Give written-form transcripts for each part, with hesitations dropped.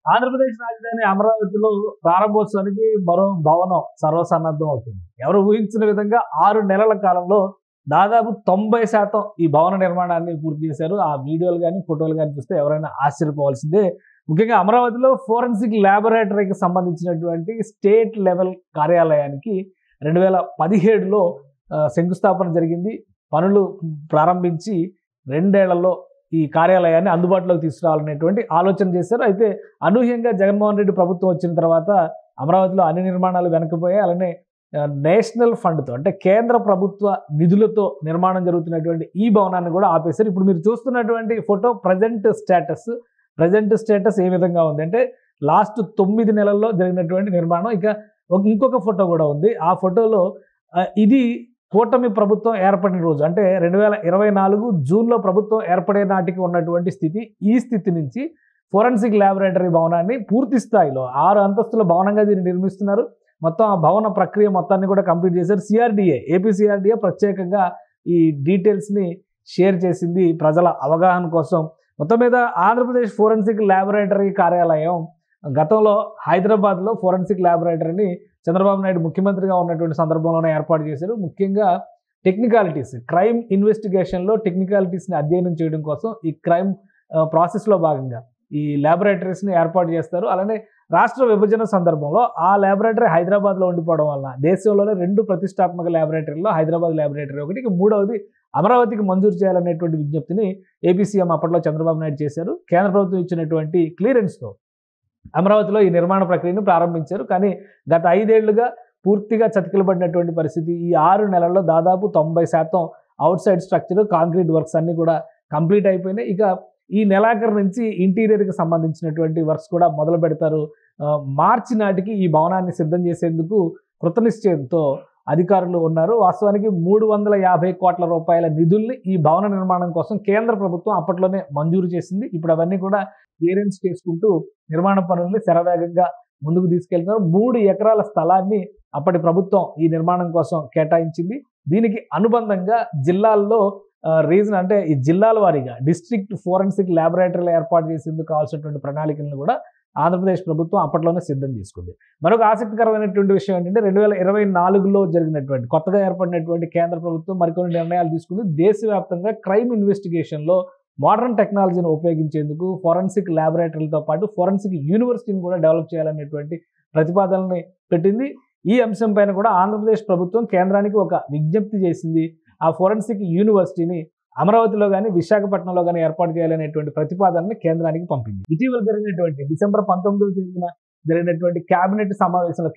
ఆంధ్రప్రదేశ్ రాజధాని అమరావతిలో ప్రారంభోత్సవానికి మరో భవనం సర్వసన్నద్ధం అవుతుంది. ఎవరు ఊహించిన విధంగా 6 నెలల కాలంలో దాదాపు 90% ఈ భవన నిర్మాణాన్ని పూర్తి చేశారు. ఆ వీడియోలు గాని, ఫోటోలు గాని చూస్తే ఎవరైనా ఆశ్చర్యపోవాల్సిందే. ముఖ్యంగా అమరావతిలో ఫోరెన్సిక్ ల్యాబొరేటరీకి సంబంధించినటువంటి స్టేట్ లెవెల్ కార్యాలయానికి 2017లో శంకుస్థాపన జరిగింది. పనులు ప్రారంభించి 2 ఏళ్లలో ఈ కార్యాలయాన్ని అందుబాటులోకి తీసుకురావాలనేటువంటి ఆలోచన చేశారు. అయితే అనూహ్యంగా జగన్మోహన్ రెడ్డి ప్రభుత్వం వచ్చిన తర్వాత అమరావతిలో అన్ని నిర్మాణాలు వెనక్కిపోయాయి. అలానే నేషనల్ ఫండ్‌తో అంటే కేంద్ర ప్రభుత్వ నిధులతో నిర్మాణం జరుగుతున్నటువంటి ఈ భవనాన్ని కూడా ఆపేశారు. ఇప్పుడు మీరు చూస్తున్నటువంటి ఫోటో ప్రెజెంట్ స్టేటస్ ఏ విధంగా ఉంది అంటే లాస్ట్ 9 నెలల్లో జరిగినటువంటి నిర్మాణం. ఇక ఇంకొక ఫోటో కూడా ఉంది. ఆ ఫోటోలో ఇది కూటమి ప్రభుత్వం ఏర్పడిన రోజు అంటే 2024 జూన్‌లో ప్రభుత్వం ఏర్పడే నాటికి ఉన్నటువంటి స్థితి. ఈ స్థితి నుంచి ఫోరెన్సిక్ ల్యాబొరేటరీ భవనాన్ని పూర్తి స్థాయిలో 6 అంతస్తుల భవనంగా దీన్ని నిర్మిస్తున్నారు. మొత్తం ఆ భవన ప్రక్రియ మొత్తాన్ని కూడా కంప్లీట్ చేశారు. ఏపీ సిఆర్‌డీఏ ప్రత్యేకంగా ఈ డీటెయిల్స్‌ని షేర్ చేసింది ప్రజల అవగాహన కోసం. మొత్తం మీద ఆంధ్రప్రదేశ్ ఫోరెన్సిక్ ల్యాబొరేటరీ కార్యాలయం గతంలో హైదరాబాద్‌లో ఫోరెన్సిక్ ల్యాబొరేటరీని చంద్రబాబు నాయుడు ముఖ్యమంత్రిగా ఉన్నటువంటి సందర్భంలోనే ఏర్పాటు చేశారు. ముఖ్యంగా క్రైమ్ ఇన్వెస్టిగేషన్‌లో టెక్నికాలిటీస్‌ని అధ్యయనం చేయడం కోసం ఈ క్రైమ్ ప్రాసెస్‌లో భాగంగా ఈ ల్యాబొరేటరీస్‌ని ఏర్పాటు చేస్తారు. అలానే రాష్ట్ర విభజన సందర్భంలో ఆ ల్యాబొరేటరీ హైదరాబాద్‌లో ఉండిపోవడం వలన దేశంలోనే 2 ప్రతిష్టాత్మక ల్యాబొరేటరీల్లో హైదరాబాద్ ల్యాబొరేటరీ ఒకటి, ఇక మూడవది అమరావతికి మంజూరు చేయాలనేటువంటి విజ్ఞప్తిని ఏపీ సీఎం అప్పట్లో చంద్రబాబు నాయుడు చేశారు. కేంద్ర ప్రభుత్వం ఇచ్చినటువంటి క్లియరెన్స్‌తో అమరావతిలో ఈ నిర్మాణ ప్రక్రియను ప్రారంభించారు. కానీ గత 5 ఏళ్లుగా పూర్తిగా చతికిలబడినటువంటి పరిస్థితి. ఈ 6 నెలల్లో దాదాపు 90% out side structure, concrete works అన్నీ కూడా కంప్లీట్ అయిపోయినాయి. ఇక ఈ నెలాఖరు నుంచి ఇంటీరియర్‌కి సంబంధించినటువంటి వర్క్స్ కూడా మొదలు పెడతారు. మార్చి నాటికి ఈ భవనాన్ని సిద్ధం చేసేందుకు కృతనిశ్చయంతో అధికారులు ఉన్నారు. వాస్తవానికి 350 కోట్ల రూపాయల నిధుల్ని ఈ భవన నిర్మాణం కోసం కేంద్ర ప్రభుత్వం అప్పట్లోనే మంజూరు చేసింది. ఇప్పుడు అవన్నీ కూడా క్లియరెన్స్ చేసుకుంటూ నిర్మాణ పనుల్ని శరవేగంగా ముందుకు తీసుకెళ్తున్నారు. 3 ఎకరాల స్థలాన్ని అప్పటి ప్రభుత్వం ఈ నిర్మాణం కోసం కేటాయించింది. దీనికి అనుబంధంగా జిల్లాల్లో రీజన్ అంటే ఈ జిల్లాల వారీగా డిస్ట్రిక్ట్ ఫోరెన్సిక్ ల్యాబొరేటరీలు ఏర్పాటు చేసేందుకు కావాల్సినటువంటి ప్రణాళికలను కూడా ఆంధ్రప్రదేశ్ ప్రభుత్వం అప్పట్లోనే సిద్ధం చేసుకుంది. మరొక ఆసక్తికరమైనటువంటి విషయం ఏంటంటే 2024లో జరిగినటువంటి కొత్తగా ఏర్పడినటువంటి కేంద్ర ప్రభుత్వం మరికొన్ని నిర్ణయాలు తీసుకుంది. దేశవ్యాప్తంగా క్రైమ్ ఇన్వెస్టిగేషన్‌లో మోడర్న్ టెక్నాలజీని ఉపయోగించేందుకు ఫోరెన్సిక్ ల్యాబొరేటరీలతో పాటు ఫోరెన్సిక్ యూనివర్సిటీని కూడా డెవలప్ చేయాలనేటువంటి ప్రతిపాదనని పెట్టింది. ఈ అంశం పైన కూడా ఆంధ్రప్రదేశ్ ప్రభుత్వం కేంద్రానికి ఒక విజ్ఞప్తి చేసింది. ఆ ఫోరెన్సిక్ యూనివర్సిటీని అమరావతిలో కానీ విశాఖపట్నంలో కానీ ఏర్పాటు చేయాలనేటువంటి ప్రతిపాదనని కేంద్రానికి పంపింది. ఇటీవల జరిగినటువంటి డిసెంబర్ 19వ తేదీన జరిగినటువంటి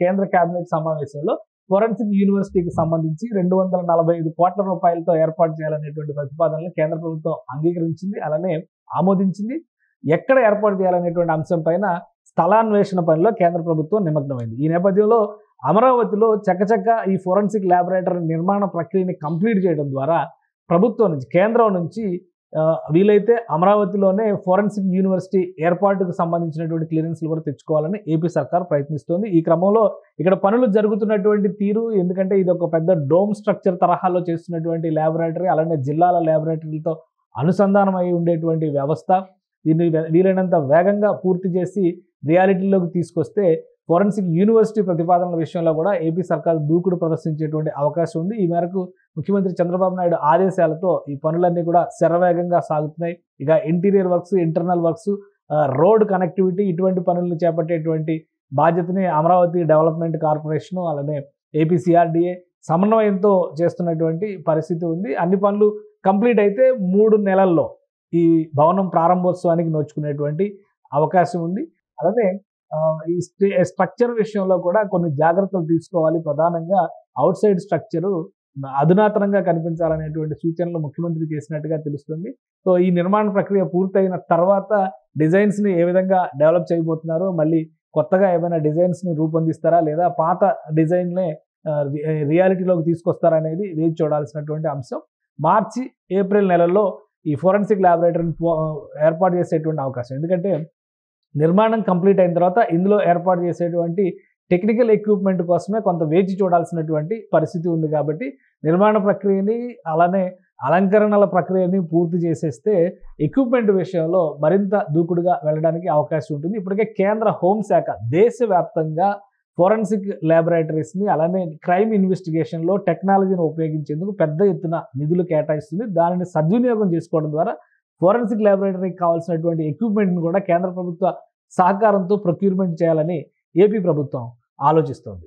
కేంద్ర కేబినెట్ సమావేశంలో ఫోరెన్సిక్ యూనివర్సిటీకి సంబంధించి 245 కోట్ల రూపాయలతో ఏర్పాటు చేయాలనేటువంటి ప్రతిపాదనలు కేంద్ర ప్రభుత్వం అంగీకరించింది, అలానే ఆమోదించింది. ఎక్కడ ఏర్పాటు చేయాలనేటువంటి అంశం పైన స్థలాన్వేషణ పనిలో కేంద్ర ప్రభుత్వం నిమగ్నమైంది. ఈ నేపథ్యంలో అమరావతిలో చకచక ఈ ఫోరెన్సిక్ ల్యాబొరేటరీ నిర్మాణ ప్రక్రియని కంప్లీట్ చేయడం ద్వారా ప్రభుత్వం నుంచి కేంద్రం నుంచి వీలైతే అమరావతిలోనే ఫోరెన్సిక్ యూనివర్సిటీ ఏర్పాటుకు సంబంధించినటువంటి క్లియరెన్స్లు కూడా తెచ్చుకోవాలని ఏపీ సర్కార్ ప్రయత్నిస్తోంది. ఈ క్రమంలో ఇక్కడ పనులు జరుగుతున్నటువంటి తీరు, ఎందుకంటే ఇది ఒక పెద్ద డోమ్ స్ట్రక్చర్ తరహాలో చేస్తున్నటువంటి ల్యాబొరేటరీ, అలానే జిల్లాల ల్యాబొరేటరీలతో అనుసంధానం అయి ఉండేటువంటి వ్యవస్థ. దీన్ని వీలైనంత వేగంగా పూర్తి చేసి రియాలిటీలోకి తీసుకొస్తే ఫోరెన్సిక్ యూనివర్సిటీ ప్రతిపాదనల విషయంలో కూడా ఏపీ సర్కార్ దూకుడు ప్రదర్శించేటువంటి అవకాశం ఉంది. ఈ మేరకు ముఖ్యమంత్రి చంద్రబాబు నాయుడు ఆదేశాలతో ఈ పనులన్నీ కూడా శరవేగంగా సాగుతున్నాయి. ఇక interior works, internal works, road connectivity ఇటువంటి పనులను చేపట్టేటువంటి బాధ్యతని అమరావతి డెవలప్మెంట్ కార్పొరేషన్ అలానే ఏపీ సిఆర్‌డీఏ సమన్వయంతో చేస్తున్నటువంటి పరిస్థితి ఉంది. అన్ని పనులు కంప్లీట్ అయితే 3 నెలల్లో ఈ భవనం ప్రారంభోత్సవానికి నోచుకునేటువంటి అవకాశం ఉంది. అలానే ఈ స్ట్రక్చర్ విషయంలో కూడా కొన్ని జాగ్రత్తలు తీసుకోవాలి. ప్రధానంగా అవుట్ సైడ్ స్ట్రక్చరు అధునాతనంగా కనిపించాలనేటువంటి సూచనలు ముఖ్యమంత్రి చేసినట్టుగా తెలుస్తుంది. సో ఈ నిర్మాణ ప్రక్రియ పూర్తయిన తర్వాత డిజైన్స్‌ని ఏ విధంగా డెవలప్ చేయబోతున్నారో, మళ్ళీ కొత్తగా ఏమైనా డిజైన్స్‌ని రూపొందిస్తారా లేదా పాత డిజైన్‌లే రియాలిటీలోకి తీసుకొస్తారా అనేది వేచి చూడాల్సినటువంటి అంశం. మార్చి, ఏప్రిల్ నెలల్లో ఈ ఫోరెన్సిక్ ల్యాబొరేటరీని ఏర్పాటు చేసేటువంటి అవకాశం. ఎందుకంటే నిర్మాణం కంప్లీట్ అయిన తర్వాత ఇందులో ఏర్పాటు చేసేటువంటి టెక్నికల్ ఎక్విప్మెంట్ కోసమే కొంత వేచి చూడాల్సినటువంటి పరిస్థితి ఉంది కాబట్టి నిర్మాణ ప్రక్రియని అలానే అలంకరణల ప్రక్రియని పూర్తి చేసేస్తే ఎక్విప్మెంట్ విషయంలో మరింత దూకుడుగా వెళ్ళడానికి అవకాశం ఉంటుంది. ఇప్పటికే కేంద్ర హోంశాఖ దేశవ్యాప్తంగా ఫోరెన్సిక్ ల్యాబొరేటరీస్‌ని అలానే క్రైమ్ ఇన్వెస్టిగేషన్‌లో టెక్నాలజీని ఉపయోగించేందుకు పెద్ద ఎత్తున నిధులు కేటాయిస్తుంది. దానిని సద్వినియోగం చేసుకోవడం ద్వారా ఫోరెన్సిక్ ల్యాబొరేటరీకి కావాల్సినటువంటి ఎక్విప్మెంట్‌ని కూడా కేంద్ర ప్రభుత్వ సహకారంతో ప్రొక్యూర్‌మెంట్ చేయాలని ఏపీ ప్రభుత్వం ఆలోచిస్తోంది.